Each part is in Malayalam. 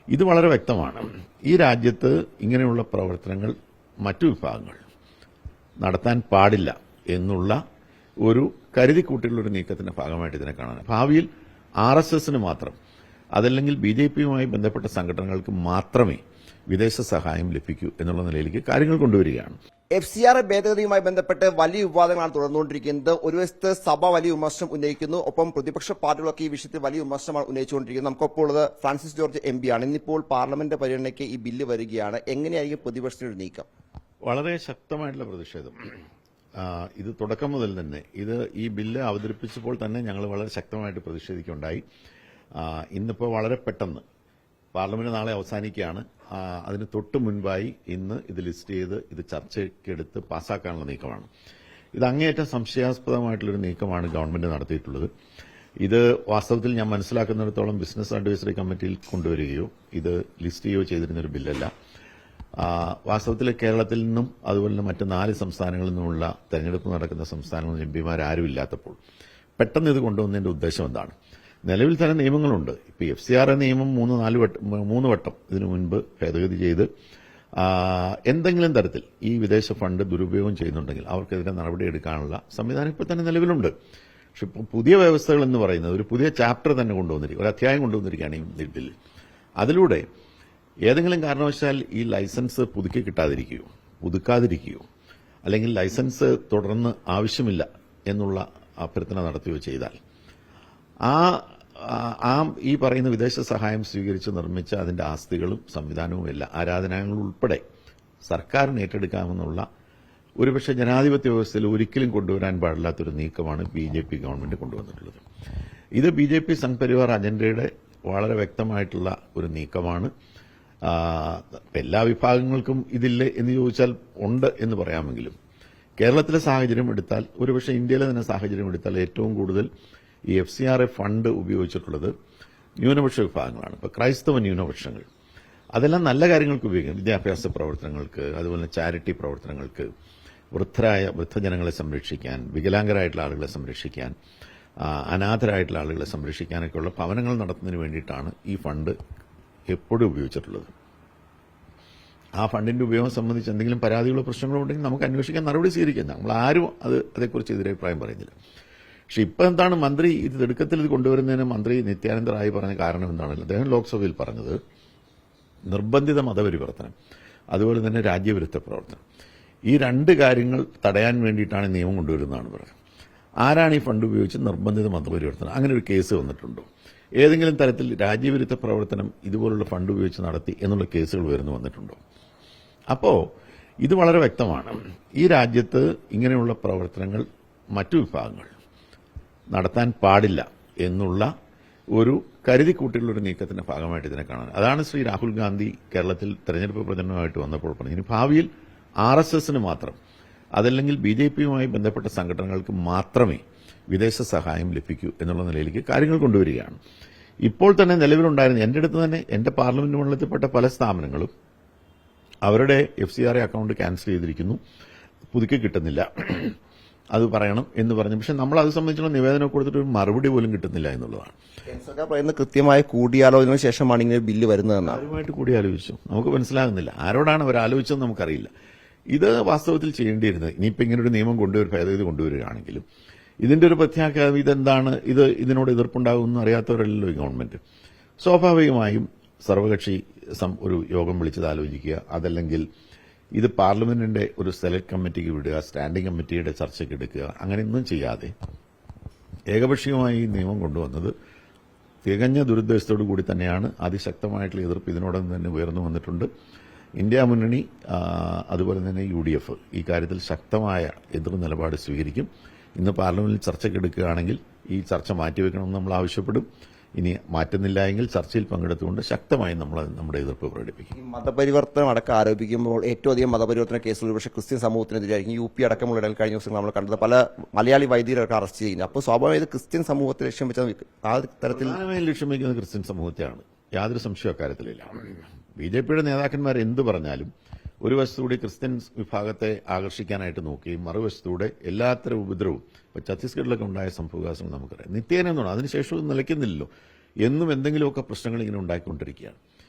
ഇത് വളരെ വ്യക്തമാണ്. ഈ രാജ്യത്ത് ഇങ്ങനെയുള്ള പ്രവർത്തനങ്ങൾ മറ്റു വിഭാഗങ്ങൾ നടത്താൻ പാടില്ല എന്നുള്ള ഒരു കരുതിക്കൂട്ടിയുള്ള ഒരു നീക്കത്തിന്റെ ഭാഗമായിട്ട് ഇതിനെ കാണാൻ ഭാവിയിൽ RSSന് മാത്രം അതല്ലെങ്കിൽ BJPയുമായി ബന്ധപ്പെട്ട സംഘടനകൾക്ക് മാത്രമേ വിദേശ സഹായം ലഭിക്കൂ എന്നുള്ള നിലയിലേക്ക് കാര്യങ്ങൾ കൊണ്ടുവരികയാണ്. FCRA ഭേദഗതിയുമായി ബന്ധപ്പെട്ട് വലിയ വിവാദങ്ങളാണ് തുടർന്നുകൊണ്ടിരിക്കുന്നത്. ഒരു വശത്ത് സഭ വലിയ വിമർശനം ഉന്നയിക്കുന്നു, ഒപ്പം പ്രതിപക്ഷ പാർട്ടികളൊക്കെ ഈ വിഷയത്തിൽ വലിയ വിമർശനമാണ് ഉന്നയിച്ചുകൊണ്ടിരിക്കുന്നത്. നമുക്കൊപ്പോൾ ഉള്ളത് ഫ്രാൻസിസ് ജോർജ് MP ആണ്. ഇന്നിപ്പോൾ പാർലമെന്റ് പരിഗണനയ്ക്ക് ഈ ബില്ല് വരികയാണ്. എങ്ങനെയായിരിക്കും പ്രതിപക്ഷത്തിന്റെ നീക്കം? വളരെ ശക്തമായിട്ടുള്ള പ്രതിഷേധം. ഇത് തുടക്കം മുതൽ തന്നെ ഈ ബില്ല് അവതരിപ്പിച്ചപ്പോൾ തന്നെ ഞങ്ങൾ വളരെ ശക്തമായിട്ട് പ്രതിഷേധിക്കുകയുണ്ടായി. ഇന്നിപ്പോൾ വളരെ പെട്ടെന്ന് പാർലമെന്റ് നാളെ അവസാനിക്കുകയാണ്. അതിന് തൊട്ട് മുൻപായി ഇന്ന് ഇത് ലിസ്റ്റ് ചെയ്ത് ഇത് ചർച്ചയ്ക്കെടുത്ത് പാസ്സാക്കാനുള്ള നീക്കമാണ്. ഇത് അങ്ങേയറ്റം സംശയാസ്പദമായിട്ടുള്ളൊരു നീക്കമാണ് ഗവൺമെന്റ് നടത്തിയിട്ടുള്ളത്. ഇത് വാസ്തവത്തിൽ ഞാൻ മനസ്സിലാക്കുന്നിടത്തോളം ബിസിനസ് അഡ്വൈസറി കമ്മിറ്റിയിൽ കൊണ്ടുവരികയോ ഇത് ലിസ്റ്റ് ചെയ്യുകയോ ചെയ്തിരുന്നൊരു ബില്ലല്ല. വാസ്തവത്തിൽ കേരളത്തിൽ നിന്നും അതുപോലെ തന്നെ മറ്റ് 4 സംസ്ഥാനങ്ങളിൽ നിന്നുമുള്ള തെരഞ്ഞെടുപ്പ് നടക്കുന്ന സംസ്ഥാനങ്ങളിൽ MPമാരും ഇല്ലാത്തപ്പോൾ പെട്ടെന്ന് ഇത് കൊണ്ടുവന്നതിന്റെ ഉദ്ദേശം എന്താണ്? നിലവിൽ തന്നെ നിയമങ്ങളുണ്ട്. ഇപ്പോൾ FCRA നിയമം 3 വട്ടം ഇതിനു മുൻപ് ഭേദഗതി ചെയ്ത് എന്തെങ്കിലും തരത്തിൽ ഈ വിദേശ ഫണ്ട് ദുരുപയോഗം ചെയ്യുന്നുണ്ടെങ്കിൽ അവർക്കെതിരെ നടപടിയെടുക്കാനുള്ള സംവിധാനം ഇപ്പോൾ തന്നെ നിലവിലുണ്ട്. പക്ഷെ ഇപ്പോൾ പുതിയ വ്യവസ്ഥകൾ എന്ന് പറയുന്നത് ഒരു പുതിയ ചാപ്റ്റർ തന്നെ കൊണ്ടുവന്നിരിക്കും, ഒരു അധ്യായം കൊണ്ടുവന്നിരിക്കുകയാണ് ഈ ബില്ലിൽ. അതിലൂടെ ഏതെങ്കിലും കാരണവശാൽ ഈ ലൈസൻസ് പുതുക്കാതിരിക്കുകയോ അല്ലെങ്കിൽ ലൈസൻസ് തുടർന്ന് ആവശ്യമില്ല എന്നുള്ള അഭ്യർത്ഥന നടത്തുകയോ ചെയ്താൽ ഈ പറയുന്ന വിദേശ സഹായം സ്വീകരിച്ച് നിർമ്മിച്ച അതിന്റെ ആസ്തികളും സംവിധാനവും എല്ലാം ആരാധനാലയങ്ങളും ഉൾപ്പെടെ സർക്കാരിന് ഏറ്റെടുക്കാമെന്നുള്ള ഒരുപക്ഷെ ജനാധിപത്യ വ്യവസ്ഥയിൽ ഒരിക്കലും കൊണ്ടുവരാൻ പാടില്ലാത്തൊരു നീക്കമാണ് BJP ഗവൺമെന്റ് കൊണ്ടുവന്നിട്ടുള്ളത്. ഇത് BJP സംഘ് പരിവാർ അജണ്ടയുടെ വളരെ വ്യക്തമായിട്ടുള്ള ഒരു നീക്കമാണ്. എല്ലാ വിഭാഗങ്ങൾക്കും ഇതില്ലേ എന്ന് ചോദിച്ചാൽ ഉണ്ട് എന്ന് പറയാമെങ്കിലും കേരളത്തിലെ സാഹചര്യം എടുത്താൽ, ഒരുപക്ഷെ ഇന്ത്യയിലെ തന്നെ സാഹചര്യം എടുത്താൽ ഏറ്റവും കൂടുതൽ ഈ FCRA ഫണ്ട് ഉപയോഗിച്ചിട്ടുള്ളത് ന്യൂനപക്ഷ വിഭാഗങ്ങളാണ്. ഇപ്പോൾ ക്രൈസ്തവ ന്യൂനപക്ഷങ്ങൾ അതെല്ലാം നല്ല കാര്യങ്ങൾക്ക് ഉപയോഗിക്കും. വിദ്യാഭ്യാസ പ്രവർത്തനങ്ങൾക്ക്, അതുപോലെ ചാരിറ്റി പ്രവർത്തനങ്ങൾക്ക്, വൃദ്ധജനങ്ങളെ സംരക്ഷിക്കാൻ, വികലാംഗരായിട്ടുള്ള ആളുകളെ സംരക്ഷിക്കാൻ, അനാഥരായിട്ടുള്ള ആളുകളെ സംരക്ഷിക്കാനൊക്കെയുള്ള ഭവനങ്ങൾ നടത്തുന്നതിന് വേണ്ടിയിട്ടാണ് ഈ ഫണ്ട് എപ്പോഴും ഉപയോഗിച്ചിട്ടുള്ളത്. ആ ഫണ്ടിന്റെ ഉപയോഗം സംബന്ധിച്ച് എന്തെങ്കിലും പരാതികളോ പ്രശ്നങ്ങളോ ഉണ്ടെങ്കിൽ നമുക്ക് അന്വേഷിക്കാൻ നടപടി സ്വീകരിക്കാം. നമ്മൾ ആരും അതേക്കുറിച്ച് എതിരഭിപ്രായം പറയുന്നില്ല. പക്ഷെ ഇപ്പം എന്താണ് മന്ത്രി ഇത് തിടുക്കത്തിൽ ഇത് കൊണ്ടുവരുന്നതിന് മന്ത്രി നിത്യാനന്ദ റായ് പറഞ്ഞ കാരണം എന്താണല്ലോ? അദ്ദേഹം ലോക്സഭയിൽ പറഞ്ഞത് നിർബന്ധിത മതപരിവർത്തനം, അതുപോലെ തന്നെ രാജ്യവിരുദ്ധ പ്രവർത്തനം, ഈ 2 കാര്യങ്ങൾ തടയാൻ വേണ്ടിയിട്ടാണ് നിയമം കൊണ്ടുവരുന്നതാണ് പറയുന്നത്. ആരാണ് ഈ ഫണ്ട് ഉപയോഗിച്ച് നിർബന്ധിത മതപരിവർത്തനം? അങ്ങനെ ഒരു കേസ് വന്നിട്ടുണ്ടോ? ഏതെങ്കിലും തരത്തിൽ രാജ്യവിരുദ്ധ പ്രവർത്തനം ഇതുപോലുള്ള ഫണ്ട് ഉപയോഗിച്ച് നടത്തി എന്നുള്ള കേസുകൾ വന്നിട്ടുണ്ടോ? അപ്പോ ഇത് വളരെ വ്യക്തമാണ്. ഈ രാജ്യത്ത് ഇങ്ങനെയുള്ള പ്രവർത്തനങ്ങൾ മറ്റു വിഭാഗങ്ങൾ നടത്താൻ പാടില്ല എന്നുള്ള ഒരു കരുതിക്കൂട്ടിയുള്ള ഒരു നീക്കത്തിന്റെ ഭാഗമായിട്ട് ഇതിനെ കാണാൻ. അതാണ് ശ്രീ രാഹുൽ ഗാന്ധി കേരളത്തിൽ തെരഞ്ഞെടുപ്പ് പ്രചരണമായിട്ട് വന്നപ്പോൾ പറഞ്ഞു, ഇനി ഭാവിയിൽ RSSന് മാത്രം അതല്ലെങ്കിൽ BJPയുമായി ബന്ധപ്പെട്ട സംഘടനകൾക്ക് മാത്രമേ വിദേശ സഹായം ലഭിക്കൂ എന്നുള്ള നിലയിലേക്ക് കാര്യങ്ങൾ കൊണ്ടുവരികയാണ്. ഇപ്പോൾ തന്നെ നിലവിലുണ്ടായിരുന്ന എന്റെ അടുത്ത് തന്നെ എന്റെ പാർലമെന്റ് മണ്ഡലത്തിൽപ്പെട്ട പല സ്ഥാപനങ്ങളും അവരുടെ FCRA അക്കൌണ്ട് ക്യാൻസൽ ചെയ്തിരിക്കുന്നു, പുതുക്കി കിട്ടുന്നില്ല, അത് പറയണം എന്ന് പറഞ്ഞു. പക്ഷെ നമ്മൾ അത് സംബന്ധിച്ചുള്ള നിവേദനം കൊടുത്തിട്ട് ഒരു മറുപടി പോലും കിട്ടുന്നില്ല എന്നുള്ളതാണ്. സർക്കാർ പറയുന്നത് കൃത്യമായ കൂടിയാലോചനയ്ക്ക് ശേഷമാണ് ഇങ്ങനെ ബില്ല് വരുന്നതെന്ന്. ആരുമായിട്ട് കൂടിയാലോചിച്ചു നമുക്ക് മനസ്സിലാകുന്നില്ല. ആരോടാണ് അവർ ആലോചിച്ചതെന്ന് നമുക്കറിയില്ല. ഇത് വാസ്തവത്തിൽ ചെയ്യേണ്ടിയിരുന്നത് ഇനിയിപ്പോൾ ഇങ്ങനൊരു നിയമം ഭേദഗതി കൊണ്ടുവരികയാണെങ്കിലും ഇതിന്റെ ഒരു പ്രത്യാഘാതം ഇതെന്താണ്, ഇതിനോട് എതിർപ്പുണ്ടാകുമെന്ന് അറിയാത്തവരല്ലോ ഈ ഗവൺമെന്റ്. സ്വാഭാവികമായും സർവകക്ഷി ഒരു യോഗം വിളിച്ചത് ആലോചിക്കുക, അതല്ലെങ്കിൽ ഇത് പാർലമെന്റിന്റെ ഒരു സെലക്ട് കമ്മിറ്റിക്ക് വിടുക, സ്റ്റാൻഡിംഗ് കമ്മിറ്റിയുടെ ചർച്ചയ്ക്ക് എടുക്കുക, അങ്ങനെയൊന്നും ചെയ്യാതെ ഏകപക്ഷീയമായി ഈ നിയമം കൊണ്ടുവന്നത് തികഞ്ഞ ദുരുദ്ദേശത്തോടു കൂടി തന്നെയാണ്. അതിശക്തമായിട്ടുള്ള എതിർപ്പ് ഇതിനോടൊപ്പം തന്നെ ഉയർന്നു വന്നിട്ടുണ്ട്. ഇന്ത്യ മുന്നണി അതുപോലെ തന്നെ UDF ഈ കാര്യത്തിൽ ശക്തമായ എതിർ നിലപാട് സ്വീകരിക്കും. ഇന്ന് പാർലമെന്റിൽ ചർച്ചയ്ക്കെടുക്കുകയാണെങ്കിൽ ഈ ചർച്ച മാറ്റിവെക്കണമെന്ന് നമ്മൾ ആവശ്യപ്പെടും. ഇനി മാറ്റുന്നില്ല എങ്കിൽ ചർച്ചയിൽ പങ്കെടുത്തുകൊണ്ട് ശക്തമായി നമ്മൾ നമ്മുടെ എതിർപ്പ് പ്രകടിപ്പിക്കും. മതപരിവർത്തനം അടക്കം ആരോപിക്കുമ്പോൾ ഏറ്റവും അധികം മതപരിവർത്തന കേസുകൾ പക്ഷേ ക്രിസ്ത്യൻ സമൂഹത്തിനെതിരായിരിക്കും. UP അടക്കമുള്ള ഇടയിൽ കഴിഞ്ഞ ദിവസം നമ്മൾ കണ്ടത് പല മലയാളി വൈദികരൊക്കെ അറസ്റ്റ് ചെയ്യുന്നത്. അപ്പോൾ സ്വാഭാവികമായത് ക്രിസ്ത്യൻ സമൂഹത്തെ ലക്ഷ്യം വെച്ച ആ തരത്തിൽ ലക്ഷ്യം വയ്ക്കുന്നത് ക്രിസ്ത്യൻ സമൂഹത്തെയാണ്. യാതൊരു സംശയം അക്കാര്യത്തിലില്ല. BJPയുടെ നേതാക്കന്മാർ എന്ത് പറഞ്ഞാലും ഒരു വശത്തൂടെ ക്രിസ്ത്യൻ വിഭാഗത്തെ ആകർഷിക്കാനായിട്ട് നോക്കുകയും മറുവശത്തൂടെ എല്ലാത്തരം ഉപദ്രവവും ഇപ്പൊ ഛത്തീസ്ഗഡിലൊക്കെ ഉണ്ടായ സംഭവവികാസങ്ങൾ നമുക്കറിയാം. നിത്യേന എന്നാണ്, അതിനുശേഷം നിലയ്ക്കുന്നില്ലല്ലോ, എന്നും എന്തെങ്കിലുമൊക്കെ പ്രശ്നങ്ങൾ ഇങ്ങനെ ഉണ്ടായിക്കൊണ്ടിരിക്കുകയാണ്.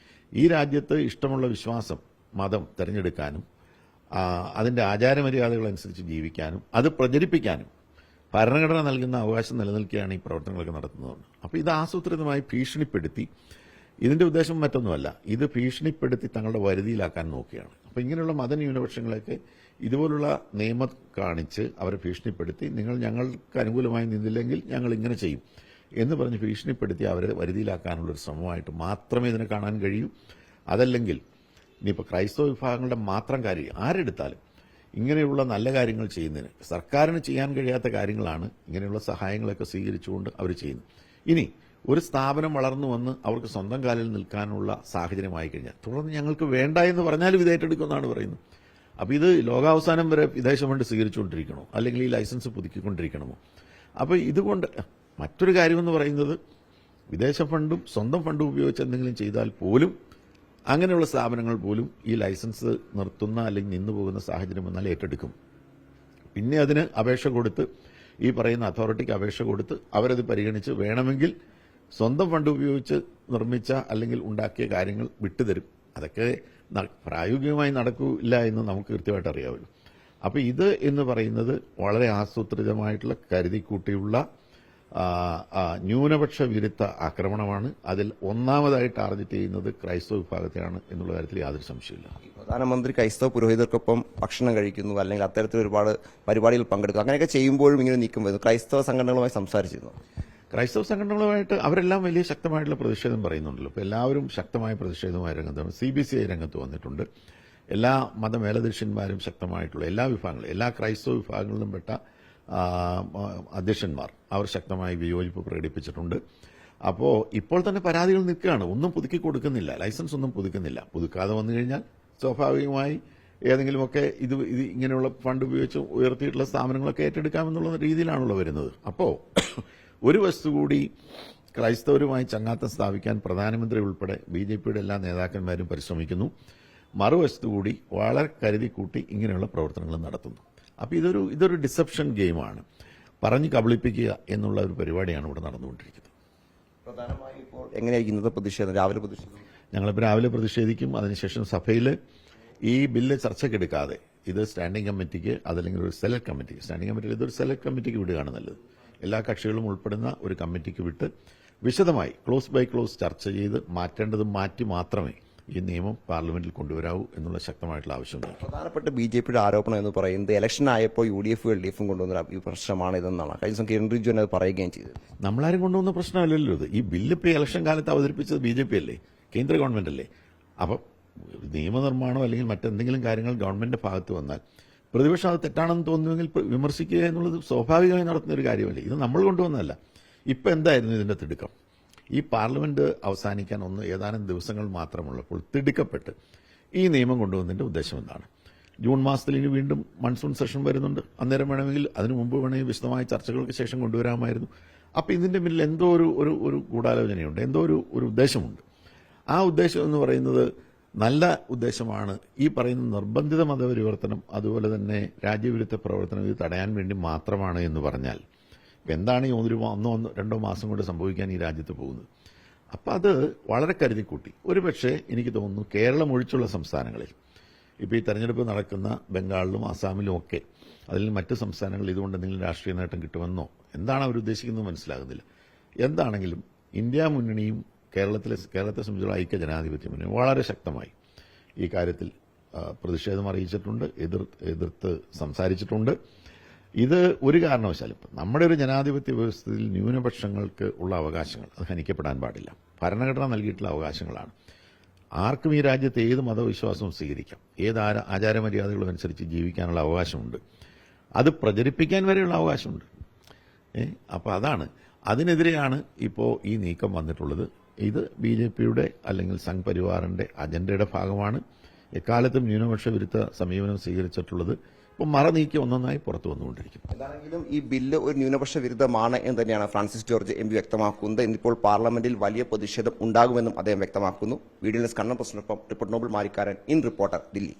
ഈ രാജ്യത്ത് ഇഷ്ടമുള്ള വിശ്വാസം, മതം തിരഞ്ഞെടുക്കാനും അതിന്റെ ആചാരമര്യാദകൾ അനുസരിച്ച് ജീവിക്കാനും അത് പ്രചരിപ്പിക്കാനും ഭരണഘടന നൽകുന്ന അവകാശം നിലനിൽക്കുകയാണ് ഈ പ്രവർത്തനങ്ങളൊക്കെ നടത്തുന്നത്. അപ്പോൾ ഇത് ആസൂത്രിതമായി ഭീഷണിപ്പെടുത്തി, ഇതിന്റെ ഉദ്ദേശം മറ്റൊന്നുമല്ല, ഇത് ഭീഷണിപ്പെടുത്തി തങ്ങളുടെ വരുതിയിലാക്കാൻ നോക്കുകയാണ്. അപ്പോൾ ഇങ്ങനെയുള്ള മതന്യൂനപക്ഷങ്ങളെയൊക്കെ ഇതുപോലുള്ള നിയമം കാണിച്ച് അവരെ ഭീഷണിപ്പെടുത്തി, നിങ്ങൾ ഞങ്ങൾക്ക് അനുകൂലമായി നിന്നില്ലെങ്കിൽ ഞങ്ങൾ ഇങ്ങനെ ചെയ്യും എന്ന് പറഞ്ഞ് ഭീഷണിപ്പെടുത്തി അവരെ വരുതിയിലാക്കാനുള്ളൊരു ശ്രമമായിട്ട് മാത്രമേ ഇതിനെ കാണാൻ കഴിയൂ. അതല്ലെങ്കിൽ ഇനിയിപ്പോൾ ക്രൈസ്തവ വിഭാഗങ്ങളുടെ മാത്രം കാര്യം ആരെടുത്താലും ഇങ്ങനെയുള്ള നല്ല കാര്യങ്ങൾ ചെയ്യുന്നതിന് സർക്കാരിന് ചെയ്യാൻ കഴിയാത്ത കാര്യങ്ങളാണ് ഇങ്ങനെയുള്ള സഹായങ്ങളൊക്കെ സ്വീകരിച്ചുകൊണ്ട് അവർ ചെയ്യുന്നത്. ഇനി ഒരു സ്ഥാപനം വളർന്നു വന്ന് അവർക്ക് സ്വന്തം കാലിൽ നിൽക്കാനുള്ള സാഹചര്യമായി കഴിഞ്ഞാൽ തുടർന്ന് ഞങ്ങൾക്ക് വേണ്ട എന്ന് പറഞ്ഞാലും ഇത് ഏറ്റെടുക്കുമെന്നാണ് പറയുന്നത്. അപ്പോൾ ഇത് ലോകാവസാനം വരെ വിദേശ ഫണ്ട് സ്വീകരിച്ചുകൊണ്ടിരിക്കണോ, അല്ലെങ്കിൽ ഈ ലൈസൻസ് പുതുക്കിക്കൊണ്ടിരിക്കണമോ? അപ്പോൾ ഇതുകൊണ്ട് മറ്റൊരു കാര്യമെന്ന് പറയുന്നത്, വിദേശ ഫണ്ടും സ്വന്തം ഫണ്ടും ഉപയോഗിച്ച് എന്തെങ്കിലും ചെയ്താൽ പോലും അങ്ങനെയുള്ള സ്ഥാപനങ്ങൾ പോലും ഈ ലൈസൻസ് നിർത്തുന്ന അല്ലെങ്കിൽ നിന്നുപോകുന്ന സാഹചര്യം വന്നാൽ ഏറ്റെടുക്കും. പിന്നെ അതിന് അപേക്ഷ കൊടുത്ത്, ഈ പറയുന്ന അതോറിറ്റിക്ക് അപേക്ഷ കൊടുത്ത് അവരത് പരിഗണിച്ച് വേണമെങ്കിൽ സ്വന്തം ഫണ്ട് ഉപയോഗിച്ച് നിർമ്മിച്ച അല്ലെങ്കിൽ ഉണ്ടാക്കിയ കാര്യങ്ങൾ വിട്ടുതരും. അതൊക്കെ പ്രായോഗികമായി നടക്കില്ല എന്ന് നമുക്ക് കൃത്യമായിട്ട് അറിയാമല്ലോ. അപ്പോൾ ഇത് എന്ന് പറയുന്നത് വളരെ ആസൂത്രിതമായിട്ടുള്ള കരുതിക്കൂട്ടിയുള്ള ന്യൂനപക്ഷ വിരുദ്ധ ആക്രമണമാണ്. അതിൽ ഒന്നാമതായി ടാർഗറ്റ് ചെയ്യുന്നത് ക്രൈസ്തവ വിഭാഗത്തെയാണ് എന്നുള്ള കാര്യത്തിൽ യാതൊരു സംശയമില്ല. പ്രധാനമന്ത്രി ക്രൈസ്തവ പുരോഹിതർക്കൊപ്പം ഭക്ഷണം കഴിക്കുന്നു, അല്ലെങ്കിൽ അത്തരത്തിൽ ഒരുപാട് പരിപാടികൾ പങ്കെടുക്കുന്നു. അങ്ങനെയൊക്കെ ചെയ്യുമ്പോഴും ഇങ്ങനെ നീക്കം വരുന്നു. ക്രൈസ്തവ സംഘടനകളുമായി സംസാരിച്ചിരുന്നു. ക്രൈസ്തവ സംഘടനകളുമായിട്ട് അവരെല്ലാം വലിയ ശക്തമായിട്ടുള്ള പ്രതിഷേധം പറയുന്നുണ്ടല്ലോ. ഇപ്പോൾ എല്ലാവരും ശക്തമായ പ്രതിഷേധവുമായി രംഗത്ത് വന്നു. CBCI രംഗത്ത് വന്നിട്ടുണ്ട്. എല്ലാ മതമേലധ്യക്ഷന്മാരും ശക്തമായിട്ടുള്ള എല്ലാ വിഭാഗങ്ങളും, എല്ലാ ക്രൈസ്തവ വിഭാഗങ്ങളിലും പെട്ട അധ്യക്ഷന്മാർ അവർ ശക്തമായി വിയോജിപ്പ് പ്രകടിപ്പിച്ചിട്ടുണ്ട്. അപ്പോൾ ഇപ്പോൾ തന്നെ പരാതികൾ നിൽക്കുകയാണ്. ഒന്നും പുതുക്കി കൊടുക്കുന്നില്ല, ലൈസൻസ് ഒന്നും പുതുക്കുന്നില്ല. പുതുക്കാതെ വന്നു കഴിഞ്ഞാൽ സ്വാഭാവികമായി ഏതെങ്കിലുമൊക്കെ ഇത് ഇങ്ങനെയുള്ള ഫണ്ട് ഉപയോഗിച്ച് ഉയർത്തിയിട്ടുള്ള സ്ഥാപനങ്ങളൊക്കെ ഏറ്റെടുക്കാമെന്നുള്ള രീതിയിലാണല്ലോ വരുന്നത്. അപ്പോൾ ഒരു വസ്തു കൂടി ക്രൈസ്തവരുമായി ചങ്ങാത്തം സ്ഥാപിക്കാൻ പ്രധാനമന്ത്രി ഉൾപ്പെടെ BJPയുടെ എല്ലാ നേതാക്കന്മാരും പരിശ്രമിക്കുന്നു. മറുവശത്തു കൂടി വളരെ കരുതിക്കൂട്ടി ഇങ്ങനെയുള്ള പ്രവർത്തനങ്ങൾ നടത്തുന്നു. അപ്പോൾ ഇതൊരു ഡിസെപ്ഷൻ ഗെയിമാണ്. പറഞ്ഞ് കബളിപ്പിക്കുക എന്നുള്ള ഒരു പരിപാടിയാണ് ഇവിടെ നടന്നുകൊണ്ടിരിക്കുന്നത്. പ്രധാനമായും ഇപ്പോൾ എങ്ങനെയായിരിക്കും ഇന്നത്തെ പ്രതിഷേധം? രാവിലെ പ്രതിഷേധം ഞങ്ങളിപ്പോൾ രാവിലെ പ്രതിഷേധിക്കും. അതിനുശേഷം സഭയിൽ ഈ ബില്ല് ചർച്ചയ്ക്കെടുക്കാതെ ഇത് സ്റ്റാൻഡിംഗ് കമ്മിറ്റിക്ക്, അതല്ലെങ്കിൽ ഒരു സെലക്ട് കമ്മിറ്റി, സ്റ്റാൻഡിംഗ് കമ്മിറ്റിയിൽ ഇതൊരു സെലക്ട് കമ്മിറ്റിക്ക് വിടുകയാണ് നല്ലത്. എല്ലാ കക്ഷികളും ഉൾപ്പെടുന്ന ഒരു കമ്മിറ്റിക്ക് വിട്ട് വിശദമായി ക്ലോസ് ബൈ ക്ലോസ് ചർച്ച ചെയ്ത് മാറ്റേണ്ടതും മാറ്റി മാത്രമേ ഈ നിയമം പാർലമെന്റിൽ കൊണ്ടുവരാവൂ എന്നുള്ള ശക്തമായിട്ടുള്ള ആവശ്യമുണ്ട്. പ്രധാനപ്പെട്ട BJPയുടെ ആരോപണം എന്ന് പറയുന്നത് ഇലക്ഷൻ ആയപ്പോൾ UDF LDF കൊണ്ടുവന്ന ഈ പ്രശ്നമാണ് ഇതെന്നാണ്. കഴിഞ്ഞ ദിവസം കിരൺ റിജിജു അത് പറയുകയും ചെയ്തത്. നമ്മളാരും കൊണ്ടുവന്ന പ്രശ്നമല്ലല്ലോ ഇത്. ഈ ബില്ല് ഇപ്പോൾ ഇലക്ഷൻ കാലത്ത് അവതരിപ്പിച്ചത് BJP അല്ലേ, കേന്ദ്ര ഗവൺമെന്റ് അല്ലേ. അപ്പം നിയമനിർമ്മാണം അല്ലെങ്കിൽ മറ്റെന്തെങ്കിലും കാര്യങ്ങൾ ഗവൺമെന്റിന്റെ ഭാഗത്ത് വന്നാൽ പ്രതിപക്ഷം അത് തെറ്റാണെന്ന് തോന്നുമെങ്കിൽ വിമർശിക്കുക എന്നുള്ളത് സ്വാഭാവികമായി നടത്തുന്ന ഒരു കാര്യമല്ലേ. ഇത് നമ്മൾ കൊണ്ടുവന്നതല്ല. ഇപ്പം എന്തായിരുന്നു ഇതിന്റെ തിടുക്കം? ഈ പാർലമെന്റ് അവസാനിക്കാൻ ഏതാനും ദിവസങ്ങൾ മാത്രമുള്ളപ്പോൾ തിടുക്കപ്പെട്ട് ഈ നിയമം കൊണ്ടുവന്നതിന്റെ ഉദ്ദേശം എന്താണ്? ജൂൺ മാസത്തിൽ ഇനി വീണ്ടും മൺസൂൺ സെഷൻ വരുന്നുണ്ട്. അന്നേരം വേണമെങ്കിൽ അതിനു മുമ്പ് വേണമെങ്കിൽ വിശദമായ ചർച്ചകൾക്ക് ശേഷം കൊണ്ടുവരാമായിരുന്നു. അപ്പം ഇതിന്റെ പിന്നിൽ എന്തോ ഒരു ഗൂഢാലോചനയുണ്ട്, എന്തോ ഒരു ഉദ്ദേശമുണ്ട്. ആ ഉദ്ദേശം എന്ന് പറയുന്നത് നല്ല ഉദ്ദേശമാണ്. ഈ പറയുന്ന നിർബന്ധിത മതപരിവർത്തനം, അതുപോലെ തന്നെ രാജ്യവിരുദ്ധ പ്രവർത്തനം ഇത് തടയാൻ വേണ്ടി മാത്രമാണ് എന്ന് പറഞ്ഞാൽ എന്താണ് ഈ ഒന്നോ രണ്ടോ മാസം കൊണ്ട് സംഭവിക്കാൻ ഈ രാജ്യത്ത് പോകുന്നത്? അപ്പം അത് വളരെ കരുതിക്കൂട്ടി. ഒരുപക്ഷെ എനിക്ക് തോന്നുന്നു കേരളം ഒഴിച്ചുള്ള സംസ്ഥാനങ്ങളിൽ, ഇപ്പോൾ ഈ തെരഞ്ഞെടുപ്പ് നടക്കുന്ന ബംഗാളിലും ആസാമിലും ഒക്കെ, അതിൽ മറ്റ് സംസ്ഥാനങ്ങളിൽ ഇതുകൊണ്ട് എന്തെങ്കിലും രാഷ്ട്രീയ നേട്ടം കിട്ടുമെന്നോ എന്താണ് അവർ ഉദ്ദേശിക്കുന്നത് മനസ്സിലാകുന്നില്ല. എന്താണെങ്കിലും ഇന്ത്യ മുന്നണിയും കേരളത്തെ സംബന്ധിച്ചുള്ള ഐക്യ ജനാധിപത്യ മുന്നണി വളരെ ശക്തമായി ഈ കാര്യത്തിൽ പ്രതിഷേധം അറിയിച്ചിട്ടുണ്ട്, എതിർത്ത് സംസാരിച്ചിട്ടുണ്ട്. ഇത് ഒരു കാരണവശാലും നമ്മുടെ ഒരു ജനാധിപത്യ വ്യവസ്ഥയിൽ ന്യൂനപക്ഷങ്ങൾക്ക് ഉള്ള അവകാശങ്ങൾ അത് ഹനിക്കപ്പെടാൻ പാടില്ല. ഭരണഘടന നൽകിയിട്ടുള്ള അവകാശങ്ങളാണ്. ആർക്കും ഈ രാജ്യത്ത് ഏത് മതവിശ്വാസവും സ്വീകരിക്കാം, ഏത് ആചാരമര്യാദകളും അനുസരിച്ച് ജീവിക്കാനുള്ള അവകാശമുണ്ട്. അത് പ്രചരിപ്പിക്കാൻ വരെയുള്ള അവകാശമുണ്ട്. അപ്പോൾ അതാണ്, അതിനെതിരെയാണ് ഇപ്പോൾ ഈ നീക്കം വന്നിട്ടുള്ളത്. ഇത് BJPയുടെ അല്ലെങ്കിൽ സംഘ് പരിവാറിന്റെ അജണ്ടയുടെ ഭാഗമാണ്. എക്കാലത്തും ന്യൂനപക്ഷ വിരുദ്ധ സമീപനം സ്വീകരിച്ചിട്ടുള്ളത് ഇപ്പോൾ മറനീക്കി ഒന്നൊന്നായി പുറത്തു വന്നുകൊണ്ടിരിക്കും. എന്താണെങ്കിലും ഈ ബില്ല് ഒരു ന്യൂനപക്ഷ വിരുദ്ധമാണ് എന്ന് തന്നെയാണ് ഫ്രാൻസിസ് ജോർജ് MP വ്യക്തമാക്കുന്നത്. ഇന്നിപ്പോൾ പാർലമെന്റിൽ വലിയ പ്രതിഷേധം ഉണ്ടാകുമെന്നും അദ്ദേഹം വ്യക്തമാക്കുന്നു. വീഡിയോ ന്യൂസ് കണ്ണൻ പ്രശ്നൊപ്പം report Noble Marikkaran, in reporter, Delhi.